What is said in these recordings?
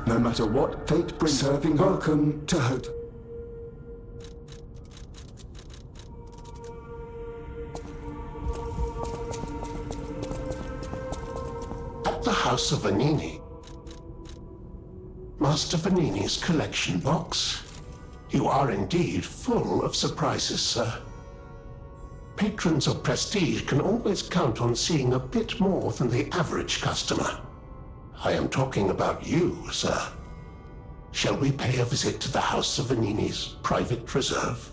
No matter what fate brings, serving welcome to Hood. At the House of Vanini. Master Vanini's collection box. You are indeed full of surprises, sir. Patrons of prestige can always count on seeing a bit more than the average customer. I am talking about you, sir. Shall we pay a visit to the House of Vanini's private reserve?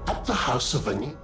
At the House of Vanini.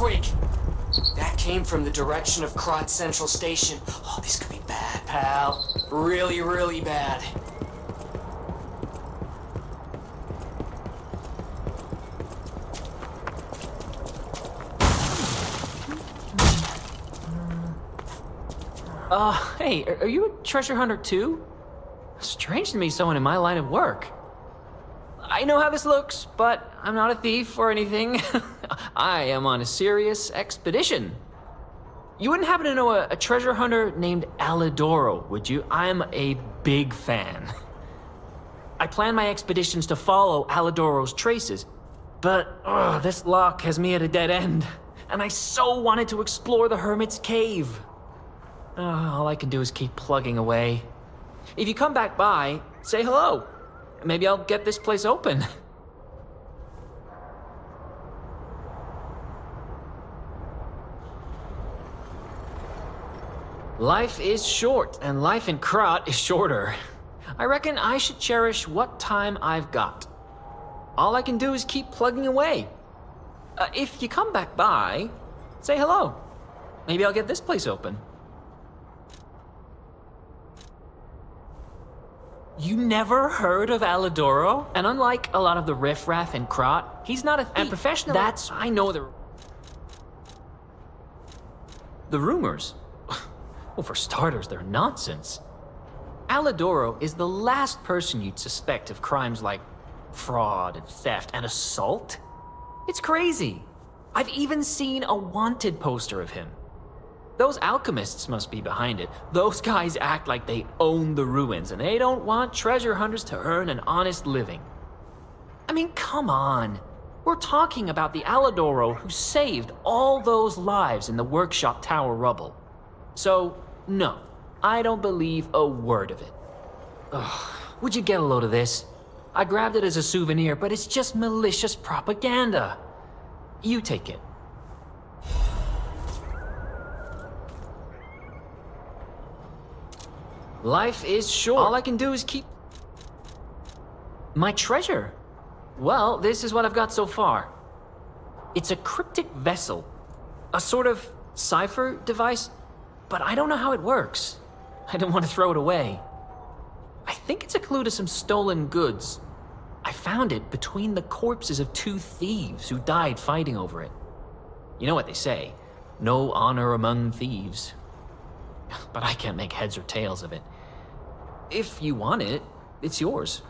earthquake! That came from the direction of Krot Central Station. Oh, this could be bad, pal. Really, really bad. Hey, are you a treasure hunter too? Strange to me, someone in my line of work. I know how this looks, but I'm not a thief or anything. I am on a serious expedition. You wouldn't happen to know a treasure hunter named Alidoro, would you? I'm a big fan. I plan my expeditions to follow Alidoro's traces, but this lock has me at a dead end, and I so wanted to explore the Hermit's Cave. All I can do is keep plugging away. If you come back by, say hello. Maybe I'll get this place open. Life is short, and life in Krot is shorter. I reckon I should cherish what time I've got. All I can do is keep plugging away. If you come back by, say hello. Maybe I'll get this place open. You never heard of Alidoro? And unlike a lot of the riffraff in Krot, he's not a thief. And professionally, I know the rumors. Well, for starters, they're nonsense. Alidoro is the last person you'd suspect of crimes like fraud and theft and assault. It's crazy. I've even seen a wanted poster of him. Those alchemists must be behind it. Those guys act like they own the ruins, and they don't want treasure hunters to earn an honest living. I mean, come on. We're talking about the Alidoro who saved all those lives in the workshop tower rubble. So, no, I don't believe a word of it. Ugh, would you get a load of this? I grabbed it as a souvenir, but it's just malicious propaganda. You take it. Life is short. All I can do is keep... My treasure? Well, this is what I've got so far. It's a cryptic vessel. A sort of cipher device, but I don't know how it works. I don't want to throw it away. I think it's a clue to some stolen goods. I found it between the corpses of 2 thieves who died fighting over it. You know what they say, no honor among thieves. But I can't make heads or tails of it. If you want it, it's yours.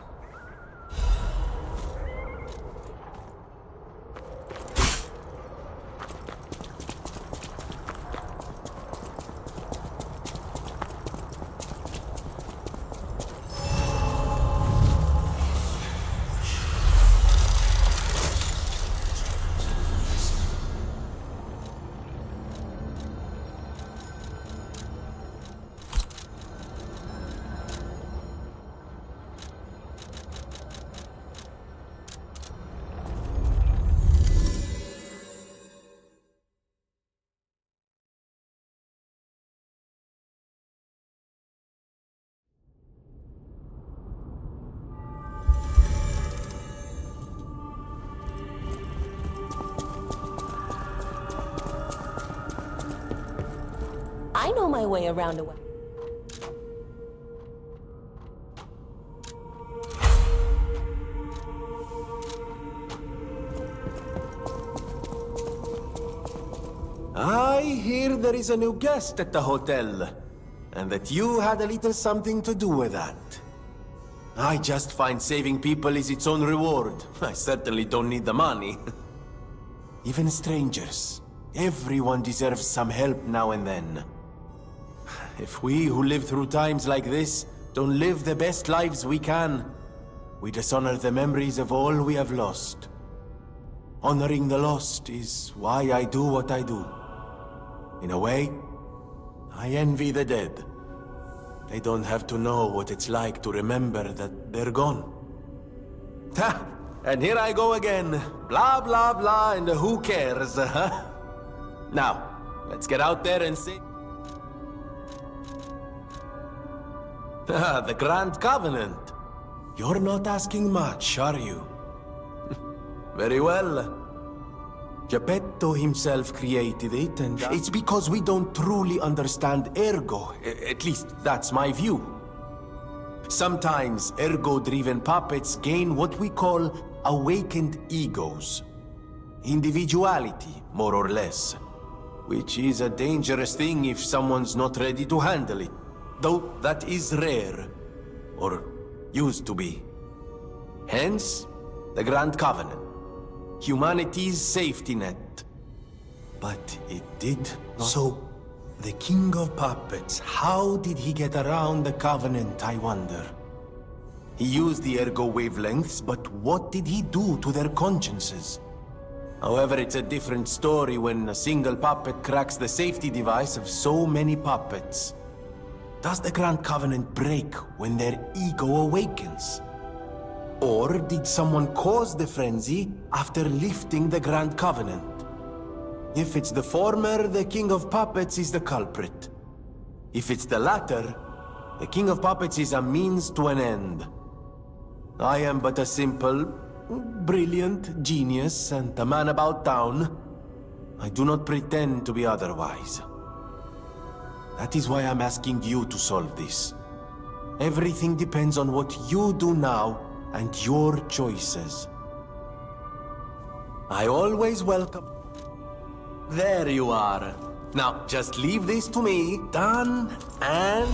I know my way around a well. I hear there is a new guest at the hotel, and that you had a little something to do with that. I just find saving people is its own reward. I certainly don't need the money. Even strangers. Everyone deserves some help now and then. If we who live through times like this don't live the best lives we can, we dishonor the memories of all we have lost. Honoring the lost is why I do what I do. In a way, I envy the dead. They don't have to know what it's like to remember that they're gone. Ha! And here I go again. Blah, blah, blah, and who cares, huh? Now, let's get out there and see... The Grand Covenant. You're not asking much, are you? Very well. Geppetto himself created it, and it's because we don't truly understand Ergo. At least, that's my view. Sometimes Ergo-driven puppets gain what we call awakened egos. Individuality, more or less. Which is a dangerous thing if someone's not ready to handle it. Though that is rare. Or used to be. Hence, the Grand Covenant. Humanity's safety net. But it did not. So, the King of Puppets, how did he get around the Covenant, I wonder? He used the Ergo wavelengths, but what did he do to their consciences? However, it's a different story when a single puppet cracks the safety device of so many puppets. Does the Grand Covenant break when their ego awakens? Or did someone cause the frenzy after lifting the Grand Covenant? If it's the former, the King of Puppets is the culprit. If it's the latter, the King of Puppets is a means to an end. I am but a simple, brilliant genius and a man about town. I do not pretend to be otherwise. That is why I'm asking you to solve this. Everything depends on what you do now and your choices. I always welcome... There you are. Now, just leave this to me. Done and...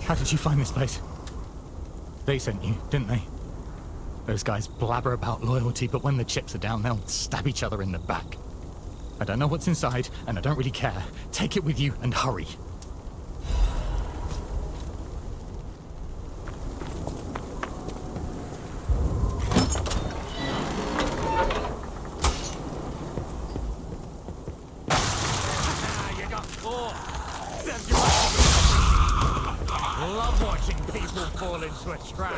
How did you find this place? They sent you, didn't they? Those guys blabber about loyalty, but when the chips are down, they'll stab each other in the back. I don't know what's inside, and I don't really care. Take it with you and hurry. You got caught! Love watching people fall into a trap.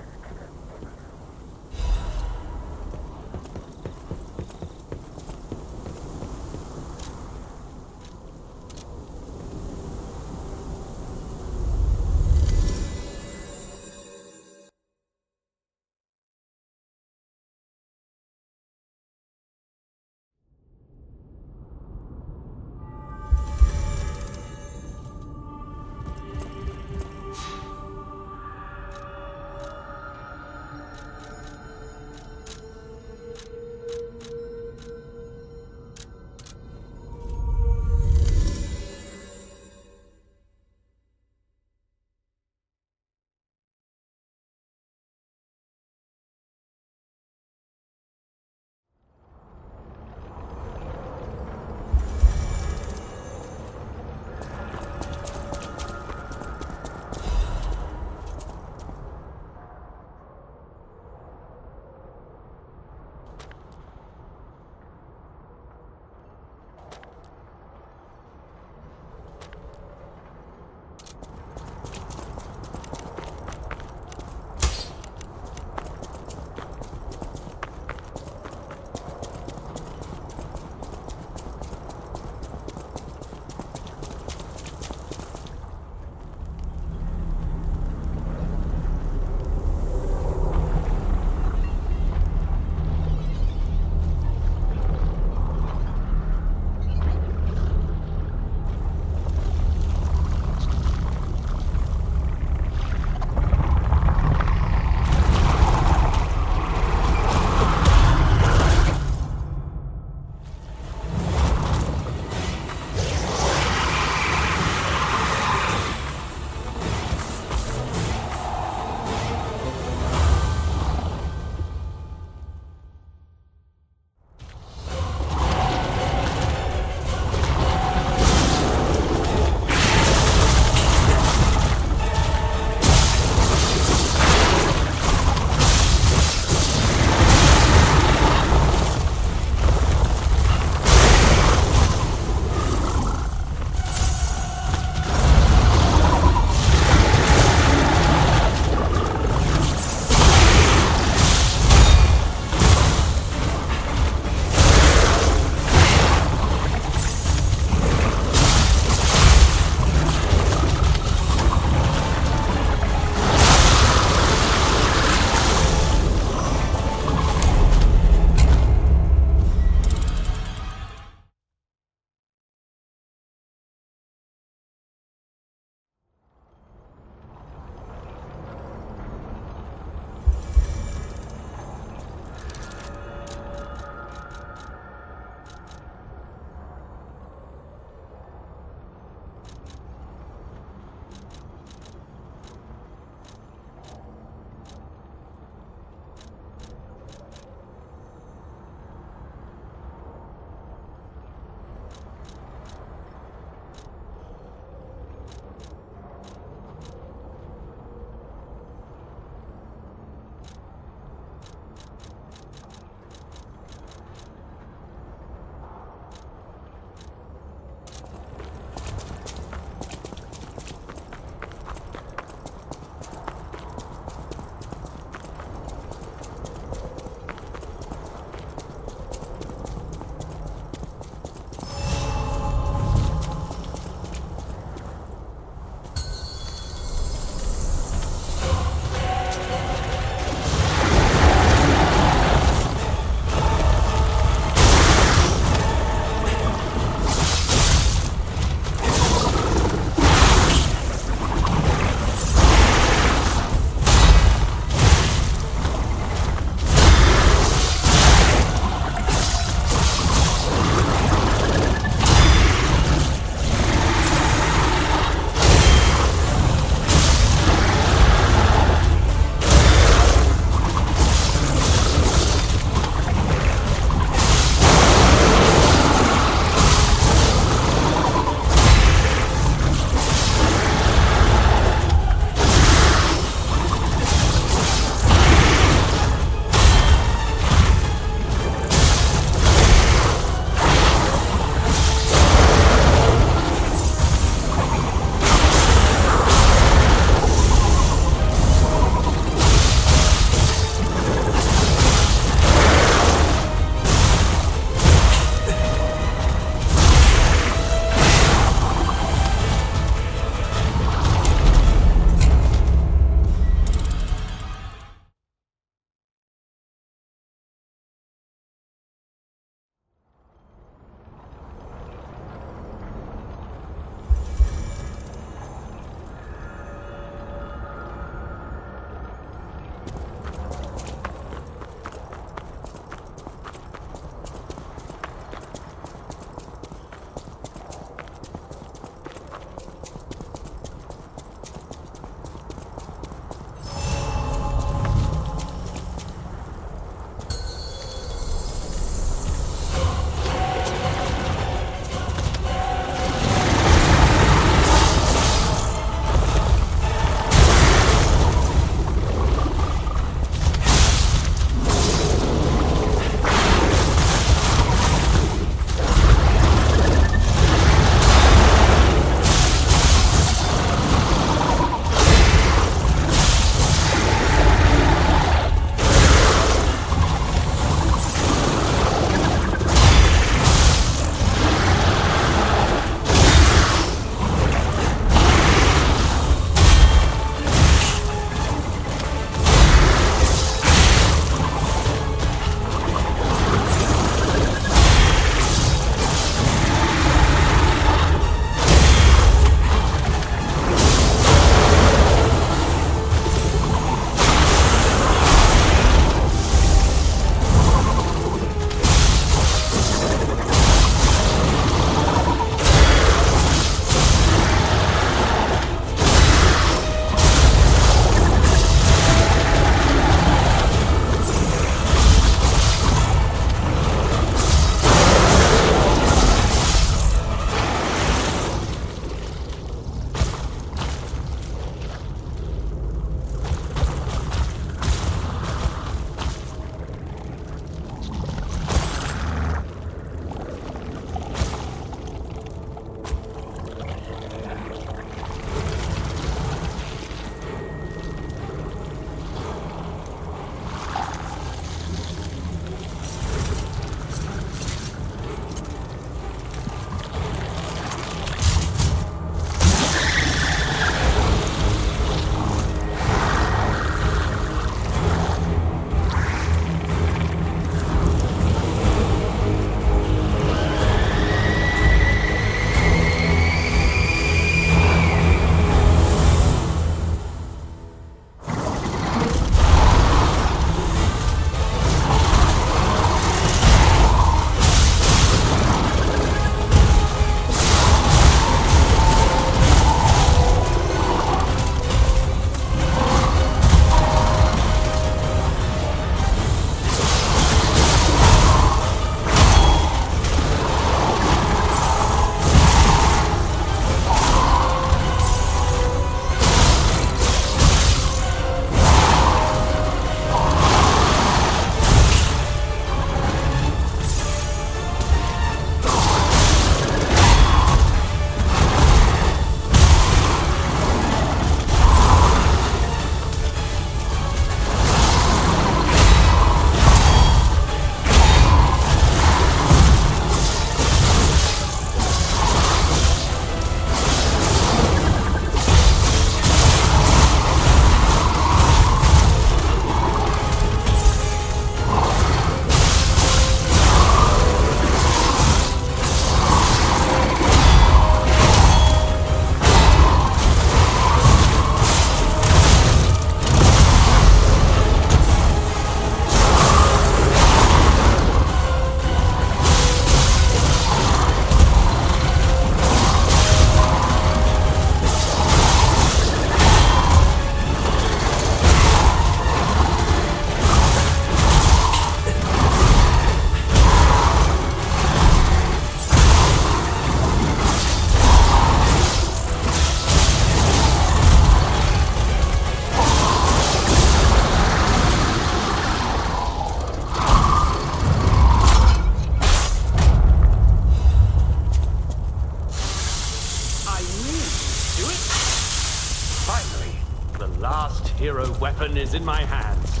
weapon is in my hands.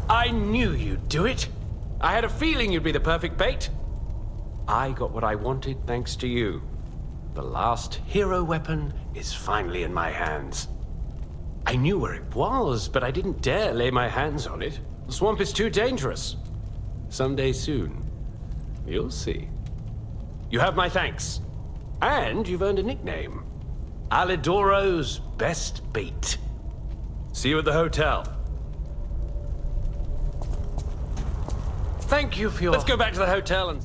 I knew you'd do it. I had a feeling you'd be the perfect bait. I got what I wanted thanks to you. The last hero weapon is finally in my hands. I knew where it was, but I didn't dare lay my hands on it. The swamp is too dangerous. Someday soon, you'll see. You have my thanks. And you've earned a nickname. Alidoro's best bait. See you at the hotel. Thank you for your... Let's go back to the hotel and...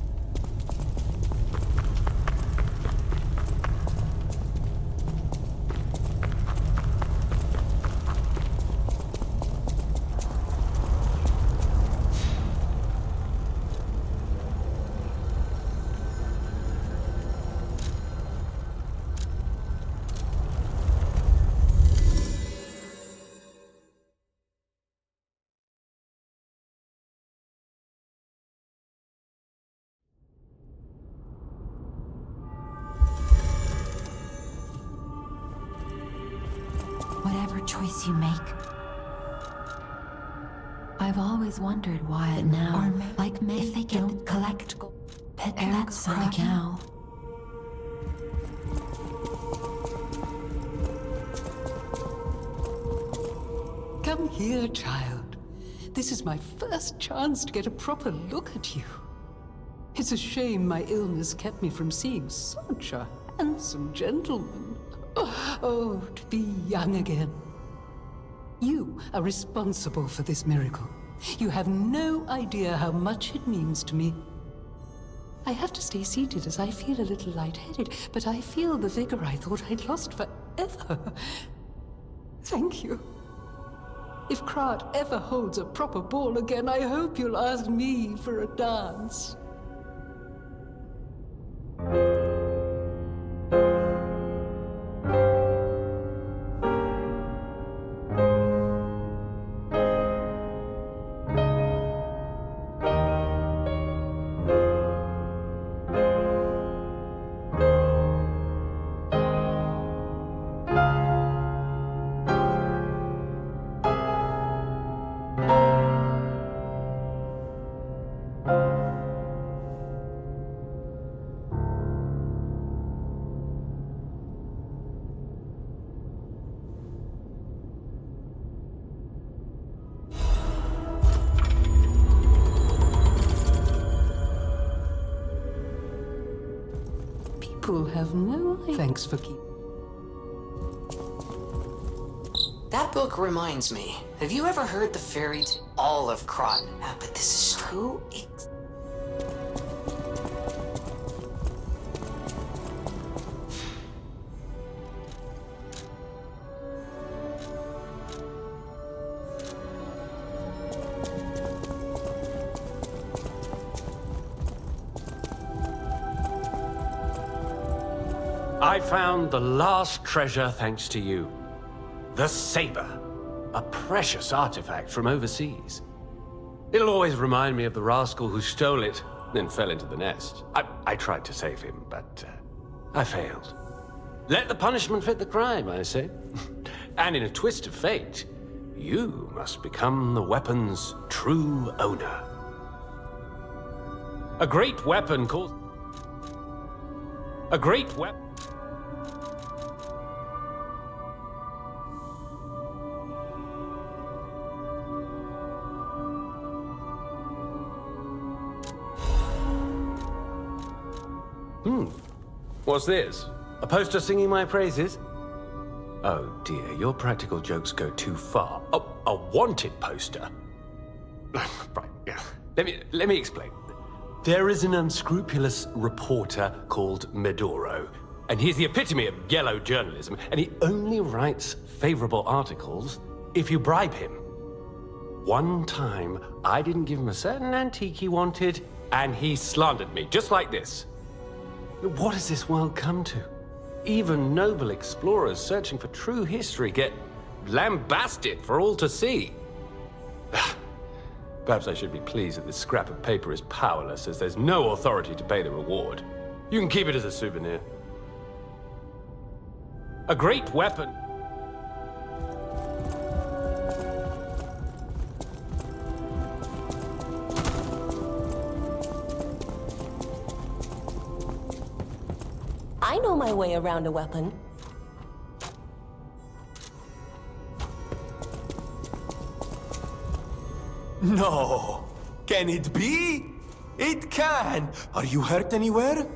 Whatever choice you make, I've always wondered why it now, like me, if they don't collect pet that's like now. Come here, child. This is my first chance to get a proper look at you. It's a shame my illness kept me from seeing such a handsome gentleman. Oh, to be young again. You are responsible for this miracle. You have no idea how much it means to me. I have to stay seated as I feel a little lightheaded, but I feel the vigor I thought I'd lost forever. Thank you. If Krat ever holds a proper ball again, I hope you'll ask me for a dance. Have no idea. Thanks for keeping. That book reminds me. Have you ever heard the fairy tale? All of Krat. But this is true. I found the last treasure thanks to you. The saber. A precious artifact from overseas. It'll always remind me of the rascal who stole it, then fell into the nest. I tried to save him, but I failed. Let the punishment fit the crime, I say. And in a twist of fate, you must become the weapon's true owner. A great weapon called... A great weapon... What's this? A poster singing my praises? Oh dear, your practical jokes go too far. Oh, a wanted poster? Right, yeah. Let me explain. There is an unscrupulous reporter called Medoro, and he's the epitome of yellow journalism, and he only writes favorable articles if you bribe him. One time, I didn't give him a certain antique he wanted, and he slandered me, just like this. What has this world come to? Even noble explorers searching for true history get lambasted for all to see. Perhaps I should be pleased that this scrap of paper is powerless, as there's no authority to pay the reward. You can keep it as a souvenir. A great weapon. I know my way around a weapon. No! Can it be? It can! Are you hurt anywhere?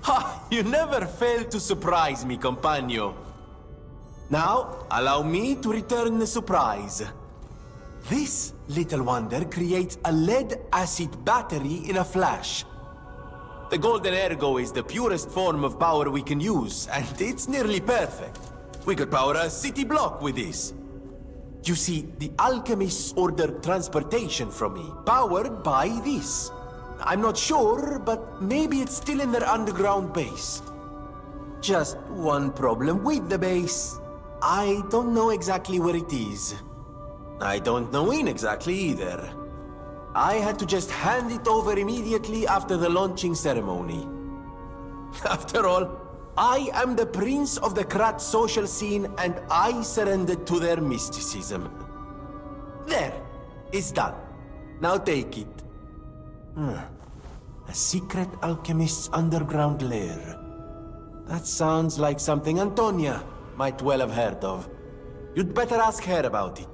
Ha! You never fail to surprise me, compagno. Now, allow me to return the surprise. This little wonder creates a lead-acid battery in a flash. The Golden Ergo is the purest form of power we can use, and it's nearly perfect. We could power a city block with this. You see, the alchemists ordered transportation from me, powered by this. I'm not sure, but maybe it's still in their underground base. Just one problem with the base. I don't know exactly where it is. I don't know when exactly either. I had to just hand it over immediately after the launching ceremony. After all, I am the prince of the Krat social scene, and I surrendered to their mysticism. There, it's done. Now take it. A secret alchemist's underground lair. That sounds like something Antonia might well have heard of. You'd better ask her about it.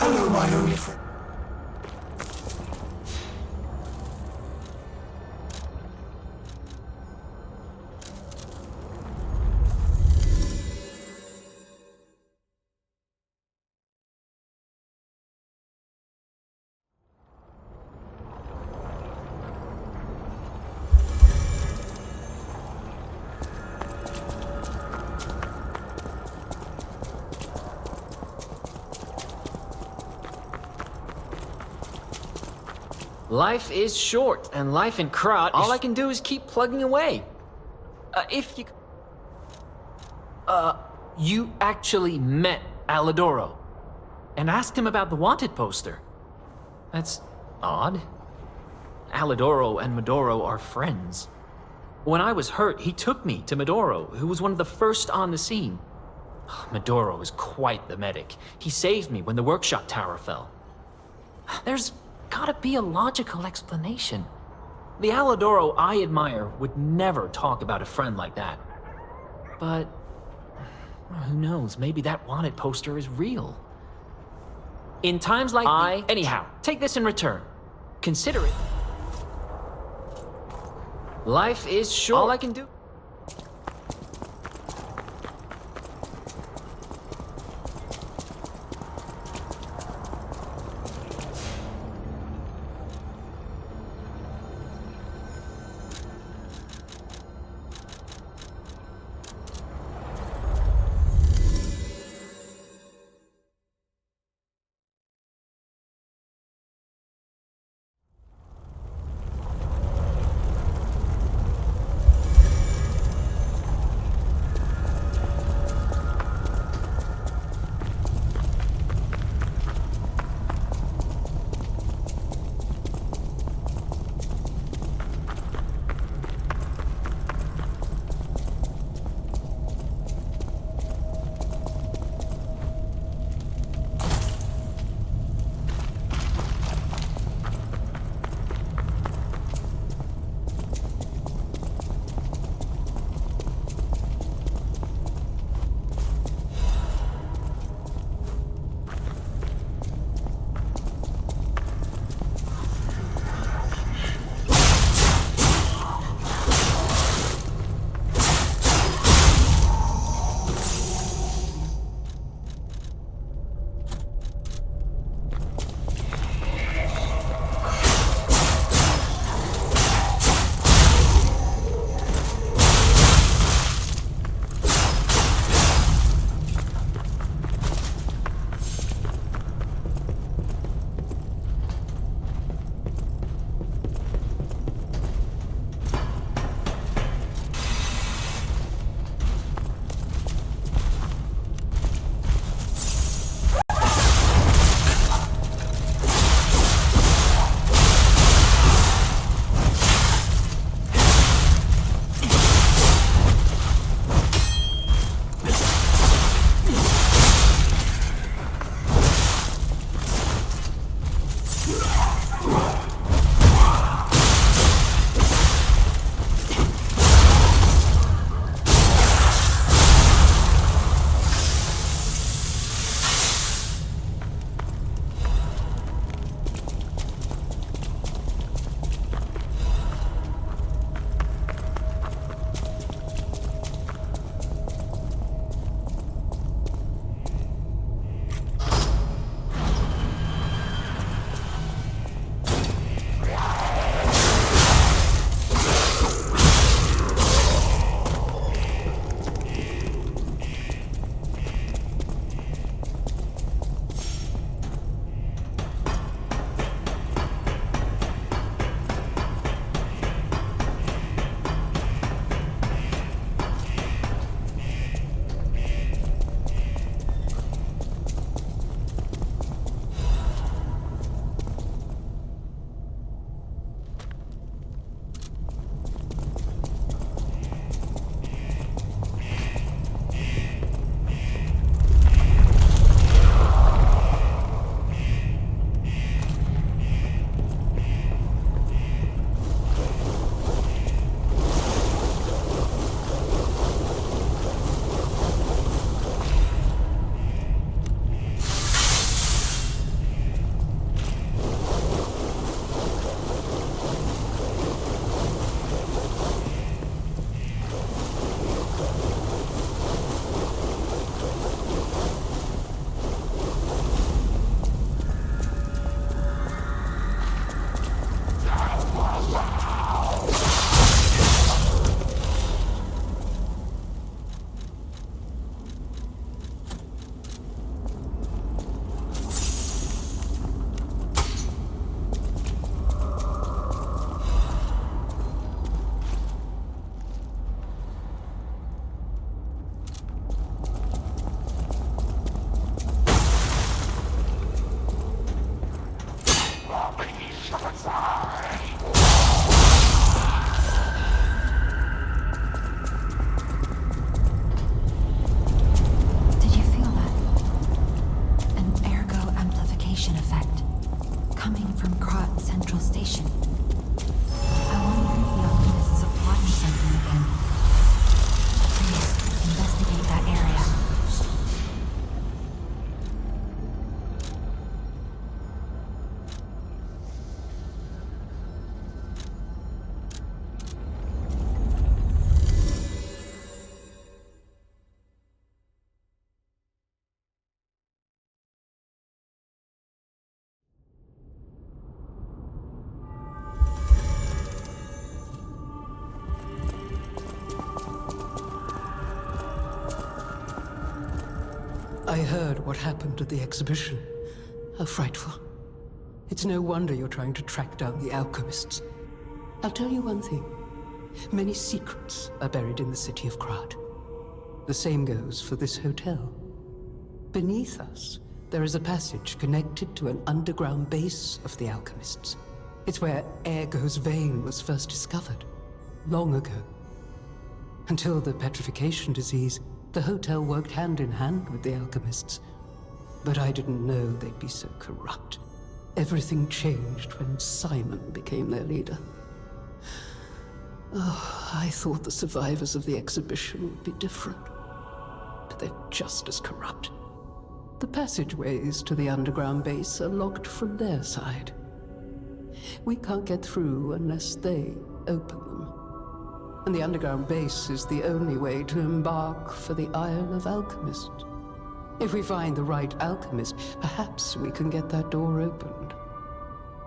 Hello, my only friend. Life is short, and life in Krat, all I can do is keep plugging away. If you... you actually met Alidoro and asked him about the wanted poster. That's odd. Alidoro and Medoro are friends. When I was hurt, he took me to Medoro, who was one of the first on the scene. Medoro is quite the medic. He saved me when the workshop tower fell. There's gotta be a logical explanation. The Alidoro I admire would never talk about a friend like that. But who knows, maybe that wanted poster is real. In times like anyhow, take this in return. Consider it. Life is short. All I can do. I heard what happened at the exhibition. How frightful. It's no wonder you're trying to track down the alchemists. I'll tell you one thing. Many secrets are buried in the city of Krat. The same goes for this hotel. Beneath us, there is a passage connected to an underground base of the alchemists. It's where Ergo's vein was first discovered, long ago. Until the petrification disease, the hotel worked hand in hand with the alchemists. But I didn't know they'd be so corrupt. Everything changed when Simon became their leader. Oh, I thought the survivors of the exhibition would be different. But they're just as corrupt. The passageways to the underground base are locked from their side. We can't get through unless they open them. And the underground base is the only way to embark for the Isle of Alchemist. If we find the right alchemist, perhaps we can get that door opened.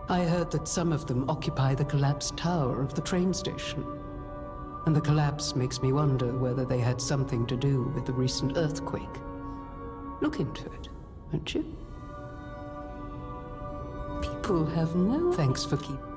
I heard that some of them occupy the collapsed tower of the train station. And the collapse makes me wonder whether they had something to do with the recent earthquake. Look into it, won't you? People have no thanks for keeping.